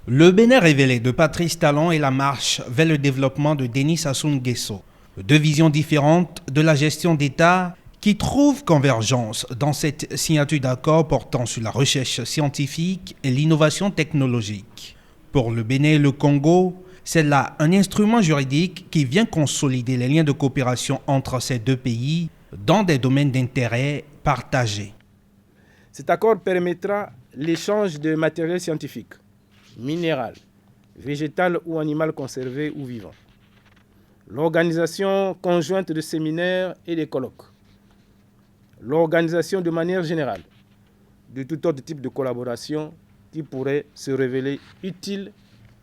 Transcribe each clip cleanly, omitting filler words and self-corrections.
Le Bénin révélé de Patrice Talon et la marche vers le développement de Denis Sassou Nguesso. Deux visions différentes de la gestion d'État qui trouvent convergence dans cette signature d'accord portant sur la recherche scientifique et l'innovation technologique. Pour le Bénin et le Congo, c'est là un instrument juridique qui vient consolider les liens de coopération entre ces deux pays dans des domaines d'intérêt partagés. Cet accord permettra l'échange de matériel scientifique, minéral, végétal ou animal conservé ou vivant, l'organisation conjointe de séminaires et de colloques, l'organisation de manière générale de tout autre type de collaboration qui pourrait se révéler utile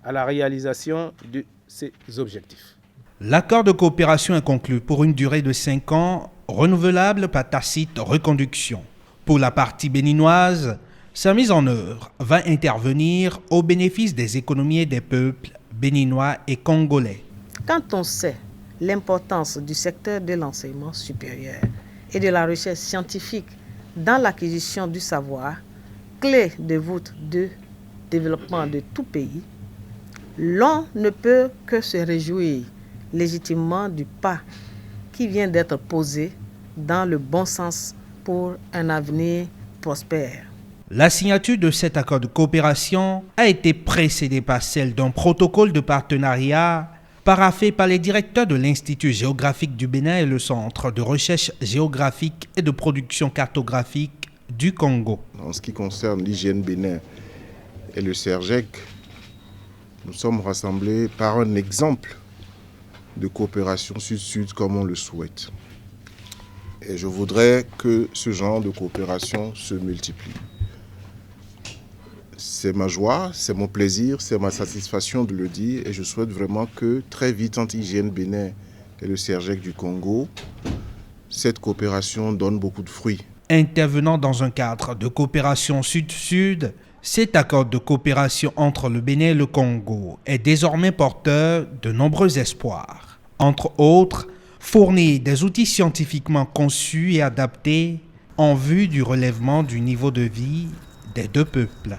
à la réalisation de ces objectifs. L'accord de coopération est conclu pour une durée de 5 ans, renouvelable par tacite reconduction. Pour la partie béninoise, sa mise en œuvre va intervenir au bénéfice des économies et des peuples béninois et congolais. Quand on sait l'importance du secteur de l'enseignement supérieur et de la recherche scientifique dans l'acquisition du savoir, clé de voûte de développement de tout pays, l'on ne peut que se réjouir légitimement du pas qui vient d'être posé dans le bon sens pour un avenir prospère. La signature de cet accord de coopération a été précédée par celle d'un protocole de partenariat paraphé par les directeurs de l'Institut géographique du Bénin et le Centre de recherche géographique et de production cartographique du Congo. En ce qui concerne l'IGN Bénin et le CERGEC, nous sommes rassemblés par un exemple de coopération sud-sud comme on le souhaite. Et je voudrais que ce genre de coopération se multiplie. C'est ma joie, c'est mon plaisir, c'est ma satisfaction de le dire et je souhaite vraiment que très vite entre IGN Bénin et le CERGEC du Congo, cette coopération donne beaucoup de fruits. Intervenant dans un cadre de coopération sud-sud, cet accord de coopération entre le Bénin et le Congo est désormais porteur de nombreux espoirs. Entre autres, fournir des outils scientifiquement conçus et adaptés en vue du relèvement du niveau de vie des deux peuples.